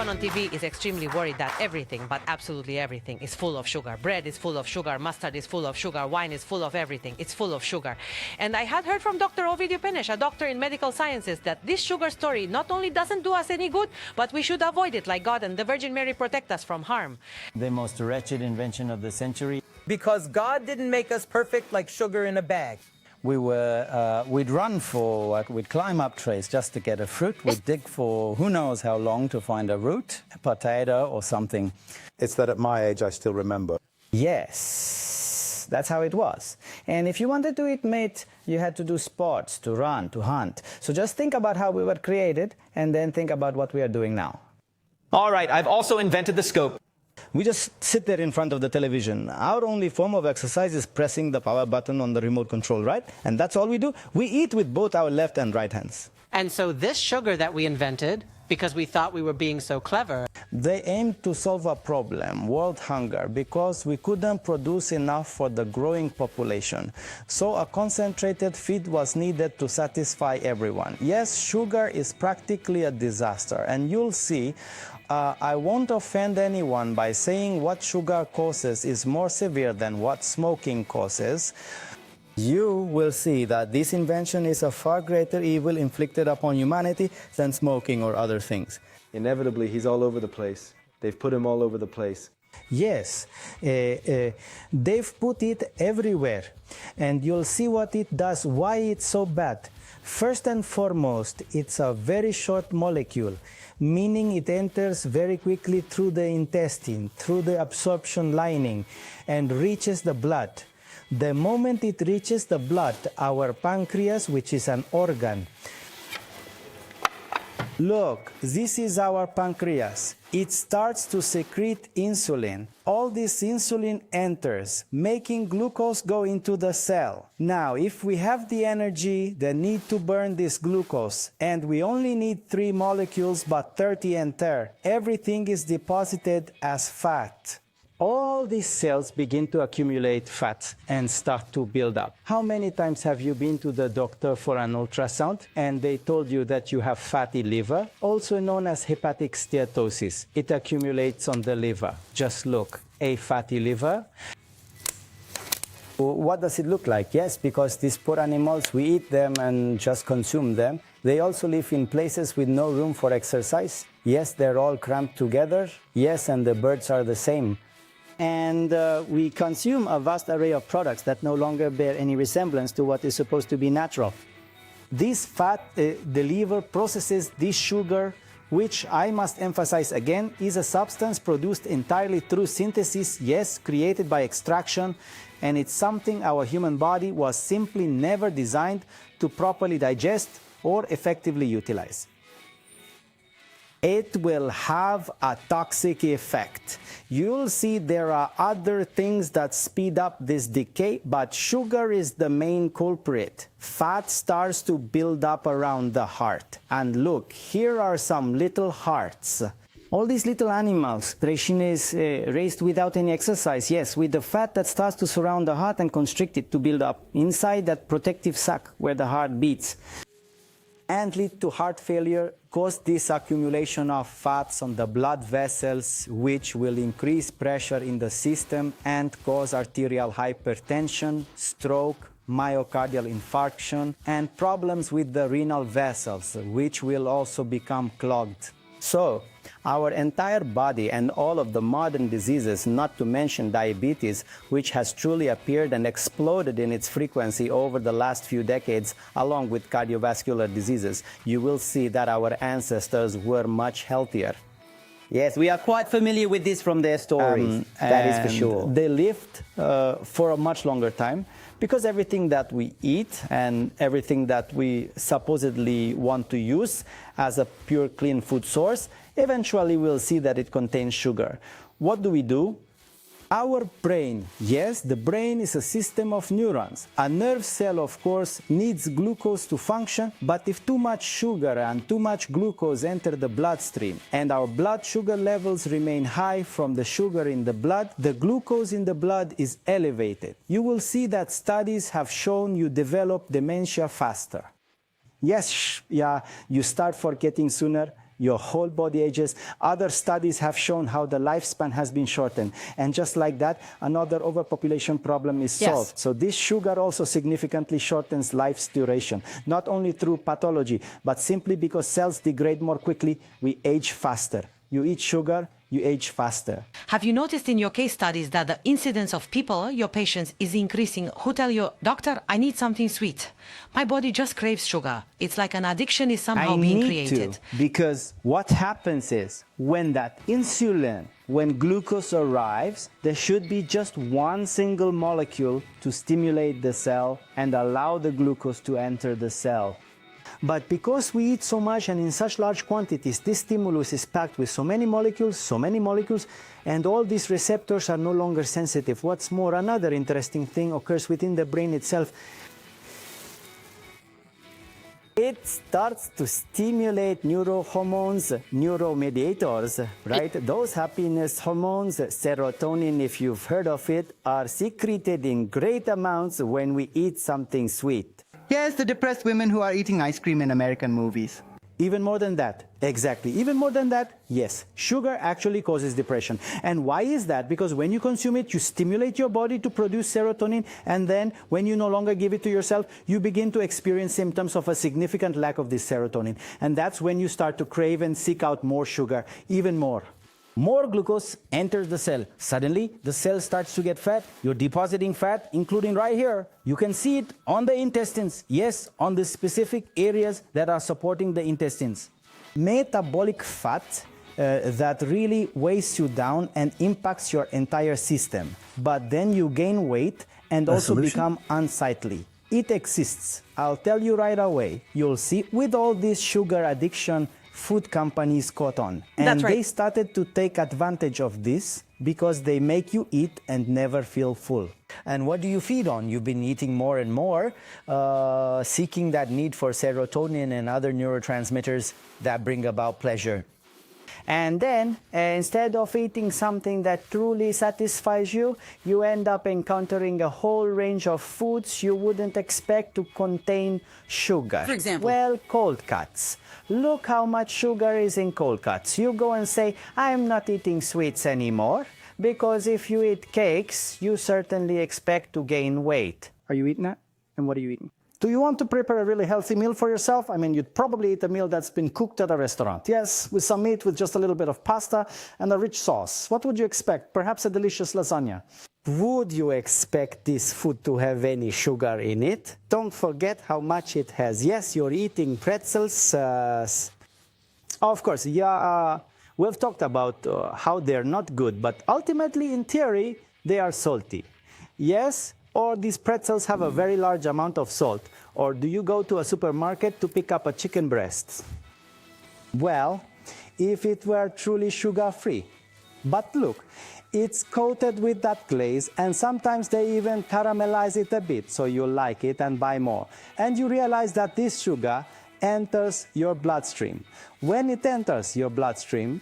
everyone on TV is extremely worried that everything, but absolutely everything, is full of sugar. Bread is full of sugar, mustard is full of sugar, wine is full of everything. It's full of sugar. And I had heard from Dr. Ovidiu Penes, a doctor in medical sciences, that this sugar story not only doesn't do us any good, but we should avoid it like God and the Virgin Mary protect us from harm. The most wretched invention of the century. Because God didn't make us perfect like sugar in a bag. We'd run for, we'd climb up trees just to get a fruit. We'd dig for who knows how long to find a root, a potato or something. It's that at my age I still remember. Yes, that's how it was. And if you wanted to eat meat, you had to do sports, to run, to hunt. So just think about how we were created and then think about what we are doing now. All right, I've also invented the scope. We just sit there in front of the television. Our only form of exercise is pressing the power button on the remote control, right? And that's all we do. We eat with both our left and right hands. And so this sugar that we invented, because we thought we were being so clever, they aimed to solve a problem, world hunger, because we couldn't produce enough for the growing population. So a concentrated feed was needed to satisfy everyone. Yes, sugar is practically a disaster, and you'll see I won't offend anyone by saying what sugar causes is more severe than what smoking causes. You will see that this invention is a far greater evil inflicted upon humanity than smoking or other things. Inevitably, he's all over the place. They've put him all over the place. Yes, they've put it everywhere. And you'll see what it does, why it's so bad. First and foremost, it's a very short molecule, meaning it enters very quickly through the intestine, through the absorption lining, and reaches the blood. The moment it reaches the blood, our pancreas, which is an organ, look, this is our pancreas. It starts to secrete insulin. All this insulin enters, making glucose go into the cell. Now, if we have the energy, the need to burn this glucose, and we only need 3 molecules but 30 enter, everything is deposited as fat. All these cells begin to accumulate fat and start to build up. How many times have you been to the doctor for an ultrasound and they told you that you have fatty liver, also known as hepatic steatosis? It accumulates on the liver. Just look, a fatty liver. What does it look like? Yes, because these poor animals, we eat them and just consume them. They also live in places with no room for exercise. Yes, they're all cramped together. Yes, and the birds are the same. And we consume a vast array of products that no longer bear any resemblance to what is supposed to be natural. This fat, the liver processes this sugar, which I must emphasize again, is a substance produced entirely through synthesis, yes, created by extraction, and it's something our human body was simply never designed to properly digest or effectively utilize. It will have a toxic effect. You'll see there are other things that speed up this decay, but sugar is the main culprit. Fat starts to build up around the heart. And look, here are some little hearts. All these little animals, Trechin is raised without any exercise, yes, with the fat that starts to surround the heart and constrict it to build up inside that protective sac where the heart beats, and lead to heart failure, cause this accumulation of fats on the blood vessels, which will increase pressure in the system and cause arterial hypertension, stroke, myocardial infarction, and problems with the renal vessels, which will also become clogged. So, our entire body and all of the modern diseases, not to mention diabetes, which has truly appeared and exploded in its frequency over the last few decades, along with cardiovascular diseases, you will see that our ancestors were much healthier. Yes, we are quite familiar with this from their stories, that is for sure. They lived for a much longer time because everything that we eat and everything that we supposedly want to use as a pure clean food source, eventually we'll see that it contains sugar. What do? Our brain, yes, the brain is a system of neurons. A nerve cell, of course, needs glucose to function, but if too much sugar and too much glucose enter the bloodstream and our blood sugar levels remain high from the sugar in the blood, the glucose in the blood is elevated. You will see that studies have shown you develop dementia faster. Yes, yeah, you start forgetting sooner, your whole body ages. Other studies have shown how the lifespan has been shortened. And just like that, another overpopulation problem is solved. So this sugar also significantly shortens life's duration, not only through pathology, but simply because cells degrade more quickly, we age faster. You eat sugar, you age faster. Have you noticed in your case studies that the incidence of people, your patients, is increasing who tell you, doctor, I need something sweet. My body just craves sugar. It's like an addiction is somehow being created. Because what happens is when that insulin, when glucose arrives, there should be just one single molecule to stimulate the cell and allow the glucose to enter the cell. But because we eat so much and in such large quantities, this stimulus is packed with so many molecules, and all these receptors are no longer sensitive. What's more, another interesting thing occurs within the brain itself. It starts to stimulate neurohormones, neuromediators, right? Those happiness hormones, serotonin, if you've heard of it, are secreted in great amounts when we eat something sweet. Yes, the depressed women who are eating ice cream in American movies. Even more than that, exactly. Even more than that, yes, sugar actually causes depression. And why is that? Because when you consume it, you stimulate your body to produce serotonin, and then when you no longer give it to yourself, you begin to experience symptoms of a significant lack of this serotonin. And that's when you start to crave and seek out more sugar, even more. More glucose enters the cell. Suddenly, the cell starts to get fat. You're depositing fat, including right here. You can see it on the intestines. Yes, on the specific areas that are supporting the intestines. Metabolic fat that really weighs you down and impacts your entire system. But then you gain weight and also become unsightly. It exists. I'll tell you right away. You'll see with all this sugar addiction, food companies caught on. And they started to take advantage of this because they make you eat and never feel full. And what do you feed on? You've been eating more and more, seeking that need for serotonin and other neurotransmitters that bring about pleasure. And then, instead of eating something that truly satisfies you, you end up encountering a whole range of foods you wouldn't expect to contain sugar. For example? Well, cold cuts. Look how much sugar is in cold cuts. You go and say, I'm not eating sweets anymore, because if you eat cakes, you certainly expect to gain weight. Are you eating that? And what are you eating? Do you want to prepare a really healthy meal for yourself? I mean, you'd probably eat a meal that's been cooked at a restaurant. Yes, with some meat, with just a little bit of pasta and a rich sauce. What would you expect? Perhaps a delicious lasagna. Would you expect this food to have any sugar in it? Don't forget how much it has. Yes, you're eating pretzels. Of course, we've talked about how they're not good, but ultimately, in theory, they are salty. Yes, or these pretzels have a very large amount of salt. Or do you go to a supermarket to pick up a chicken breast? Well, if it were truly sugar-free. But look, it's coated with that glaze, and sometimes they even caramelize it a bit, so you like it and buy more. And you realize that this sugar enters your bloodstream. When it enters your bloodstream,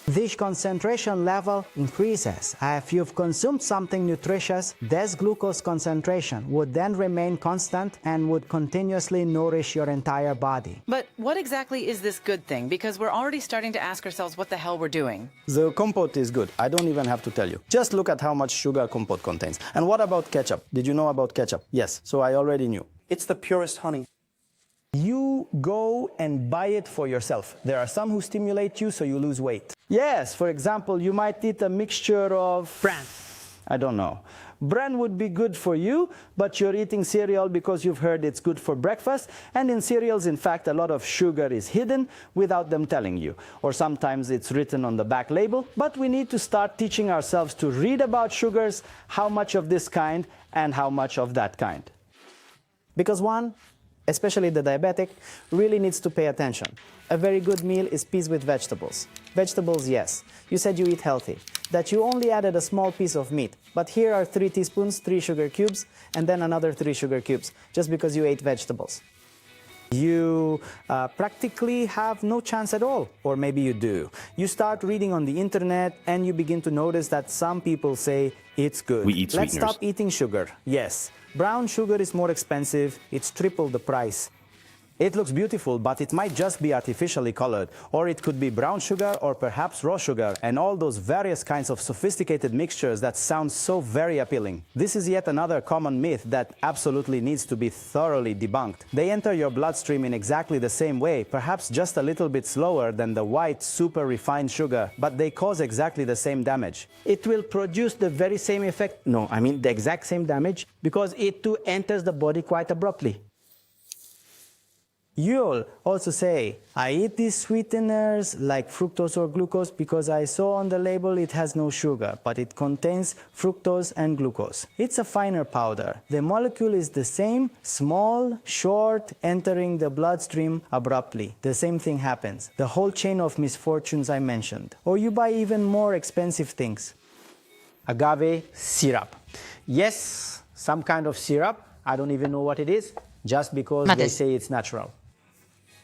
this concentration level increases. If you've consumed something nutritious, this glucose concentration would then remain constant and would continuously nourish your entire body. But what exactly is this good thing? Because we're already starting to ask ourselves what the hell we're doing. The compote is good. I don't even have to tell you. Just look at how much sugar compote contains. And what about ketchup? Did you know about ketchup? Yes, so I already knew. It's the purest honey. You go and buy it for yourself. There are some who stimulate you so you lose weight. Yes, for example, you might eat a mixture of... Bran. I don't know. Bran would be good for you, but you're eating cereal because you've heard it's good for breakfast. And in cereals, in fact, a lot of sugar is hidden without them telling you. Or sometimes it's written on the back label. But we need to start teaching ourselves to read about sugars, how much of this kind and how much of that kind. Because one, especially the diabetic, really needs to pay attention. A very good meal is peas with vegetables. Vegetables, yes. You said you eat healthy. That you only added a small piece of meat. But here are 3 teaspoons, 3 sugar cubes, and then another 3 sugar cubes, just because you ate vegetables. You practically have no chance at all, or maybe you do. You start reading on the internet and you begin to notice that some people say it's good. We eat Let's sweeteners. stop eating sugar. Yes, brown sugar is more expensive. It's triple the price. It looks beautiful, but it might just be artificially colored, or it could be brown sugar or perhaps raw sugar, and all those various kinds of sophisticated mixtures that sound so very appealing. This is yet another common myth that absolutely needs to be thoroughly debunked. They enter your bloodstream in exactly the same way, perhaps just a little bit slower than the white, super refined sugar, but they cause exactly the same damage. It will produce the very same effect, no, I mean the exact same damage, because it too enters the body quite abruptly. You'll also say, I eat these sweeteners like fructose or glucose because I saw on the label it has no sugar, but it contains fructose and glucose. It's a finer powder. The molecule is the same, small, short, entering the bloodstream abruptly. The same thing happens. The whole chain of misfortunes I mentioned. Or you buy even more expensive things. Agave syrup. Yes, some kind of syrup. I don't even know what it is, just because they say it's natural.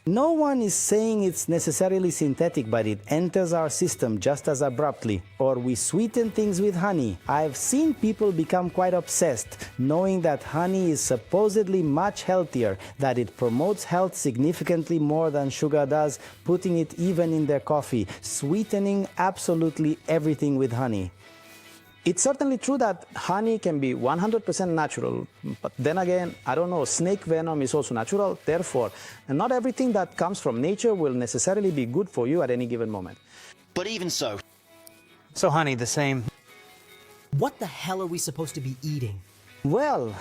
No one is saying it's necessarily synthetic, but it enters our system just as abruptly. Or we sweeten things with honey. I've seen people become quite obsessed, knowing that honey is supposedly much healthier, that it promotes health significantly more than sugar does, putting it even in their coffee, sweetening absolutely everything with honey. It's certainly true that honey can be 100% natural, but then again, I don't know, snake venom is also natural, therefore, and not everything that comes from nature will necessarily be good for you at any given moment. But even so. So honey, the same. What the hell are we supposed to be eating? Well,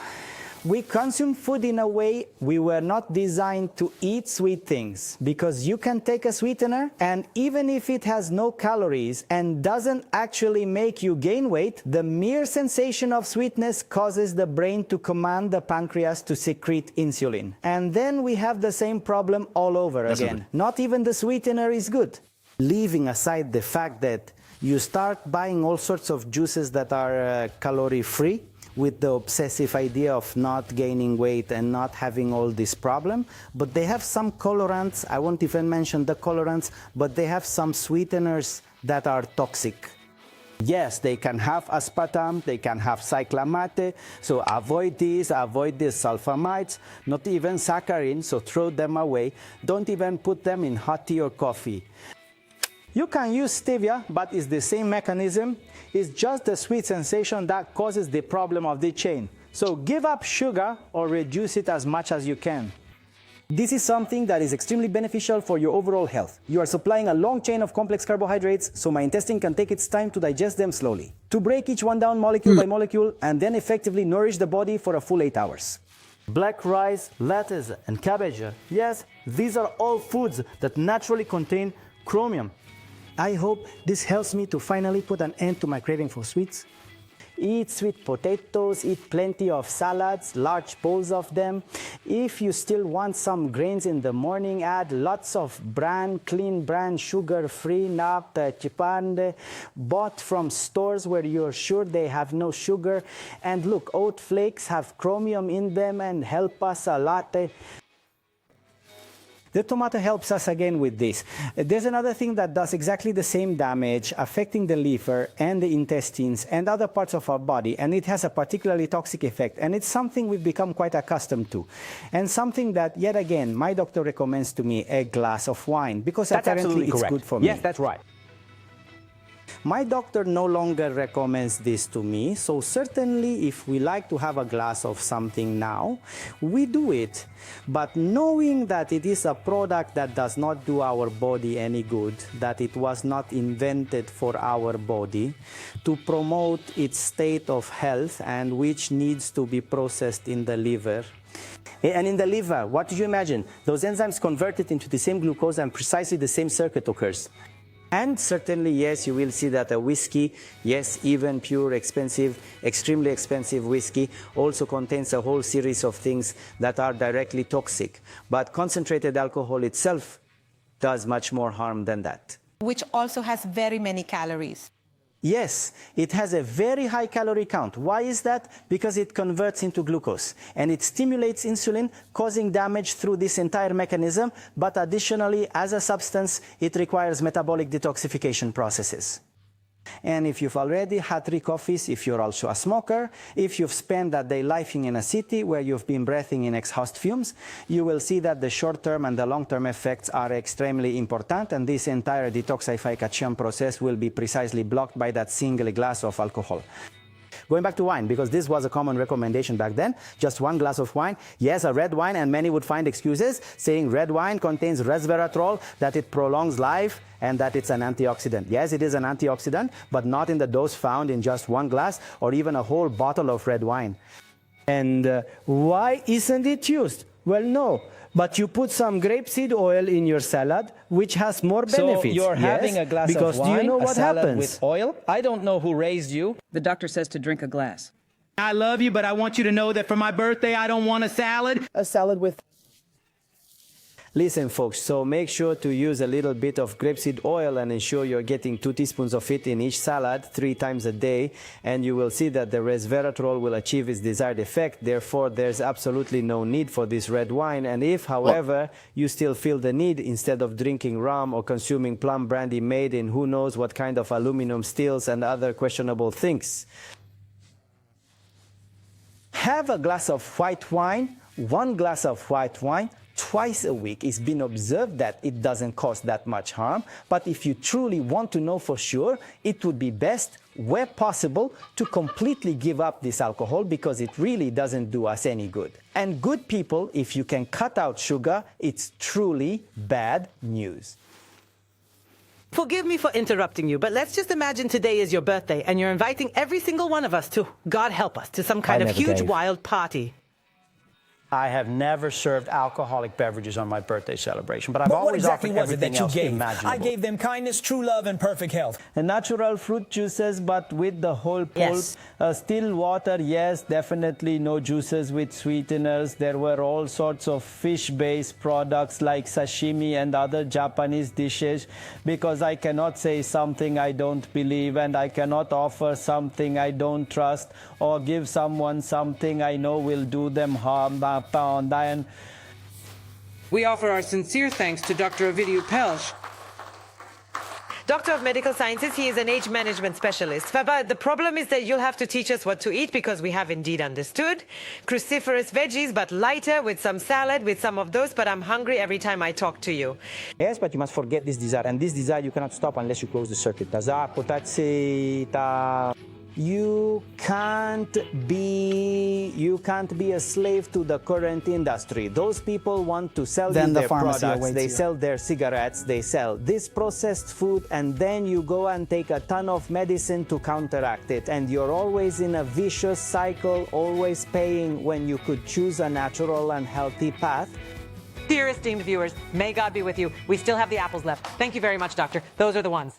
we consume food in a way we were not designed to eat sweet things, because you can take a sweetener and even if it has no calories and doesn't actually make you gain weight, the mere sensation of sweetness causes the brain to command the pancreas to secrete insulin. And then we have the same problem all over again. Not even the sweetener is good. Leaving aside the fact that you start buying all sorts of juices that are calorie-free, with the obsessive idea of not gaining weight and not having all this problem, but they have some colorants, I won't even mention the colorants, but they have some sweeteners that are toxic. Yes, they can have aspartame, they can have cyclamate, so avoid these sulfamides, not even saccharin, so throw them away. Don't even put them in hot tea or coffee. You can use stevia, but it's the same mechanism. It's just the sweet sensation that causes the problem of the chain. So give up sugar or reduce it as much as you can. This is something that is extremely beneficial for your overall health. You are supplying a long chain of complex carbohydrates, so my intestine can take its time to digest them slowly, to break each one down molecule by molecule, and then effectively nourish the body for a full 8 hours. Black rice, lettuce, and cabbage. Yes, these are all foods that naturally contain chromium. I hope this helps me to finally put an end to my craving for sweets. Eat sweet potatoes, eat plenty of salads, large bowls of them. If you still want some grains in the morning, add lots of clean brand, sugar-free, not chipande, bought from stores where you're sure they have no sugar. And look, oat flakes have chromium in them and help us a lot. The tomato helps us again with this. There's another thing that does exactly the same damage, affecting the liver and the intestines and other parts of our body, and it has a particularly toxic effect, and it's something we've become quite accustomed to, and something that, yet again, my doctor recommends to me a glass of wine, because apparently it's good for me. Yes, that's right. My doctor no longer recommends this to me, so certainly if we like to have a glass of something now, we do it. But knowing that it is a product that does not do our body any good, that it was not invented for our body, to promote its state of health and which needs to be processed in the liver. And in the liver, what did you imagine? Those enzymes convert it into the same glucose and precisely the same circuit occurs. And certainly, yes, you will see that a whiskey, yes, even pure, expensive, extremely expensive whiskey, also contains a whole series of things that are directly toxic. But concentrated alcohol itself does much more harm than that. Which also has very many calories. Yes, it has a very high calorie count. Why is that? Because it converts into glucose and it stimulates insulin, causing damage through this entire mechanism, but additionally, as a substance, it requires metabolic detoxification processes. And if you've already had 3 coffees, if you're also a smoker, if you've spent that day living in a city where you've been breathing in exhaust fumes, you will see that the short-term and the long-term effects are extremely important, and this entire detoxification process will be precisely blocked by that single glass of alcohol. Going back to wine, because this was a common recommendation back then, just 1 glass of wine. Yes, a red wine, and many would find excuses saying red wine contains resveratrol, that it prolongs life, and that it's an antioxidant. Yes, it is an antioxidant, but not in the dose found in just 1 glass or even a whole bottle of red wine. And why isn't it used? Well, no. But you put some grapeseed oil in your salad, which has more benefits. So you're having a glass because of wine, do you know a what salad happens? with oil? I don't know who raised you. The doctor says to drink a glass. I love you, but I want you to know that for my birthday, I don't want a salad. A salad with... Listen, folks, so make sure to use a little bit of grapeseed oil and ensure you're getting 2 teaspoons of it in each salad 3 times a day, and you will see that the resveratrol will achieve its desired effect. Therefore, there's absolutely no need for this red wine. And if, however, you still feel the need, instead of drinking rum or consuming plum brandy made in who knows what kind of aluminum steels and other questionable things, have a glass of white wine, 1 glass of white wine, twice a week. It's been observed that it doesn't cause that much harm, but if you truly want to know for sure, it would be best, where possible, to completely give up this alcohol, because it really doesn't do us any good. And good people, if you can cut out sugar, it's truly bad news. Forgive me for interrupting you, but let's just imagine today is your birthday and you're inviting every single one of us to, God help us, to some kind of huge wild party. I have never served alcoholic beverages on my birthday celebration, but I've But what always exactly offered was it everything that you else gave? imaginable. I gave them kindness, true love, and perfect health. And natural fruit juices, but with the whole pulp. Yes. Still water, yes, definitely no juices with sweeteners. There were all sorts of fish-based products like sashimi and other Japanese dishes, because I cannot say something I don't believe, and I cannot offer something I don't trust, or give someone something I know will do them harm. We offer our sincere thanks to Dr. Ovidiu Penes. Doctor of Medical Sciences, he is an age management specialist. But the problem is that you'll have to teach us what to eat, because we have indeed understood. Cruciferous veggies, but lighter, with some salad, with some of those, but I'm hungry every time I talk to you. Yes, but you must forget this desire, and this desire you cannot stop unless you close the circuit. You can't be a slave to the current industry. Those people want to sell you their products, they sell their cigarettes, they sell this processed food, and then you go and take a ton of medicine to counteract it, and you're always in a vicious cycle, always paying when you could choose a natural and healthy path. Dear esteemed viewers, may God be with you. We still have the apples left. Thank you very much, doctor. Those are the ones.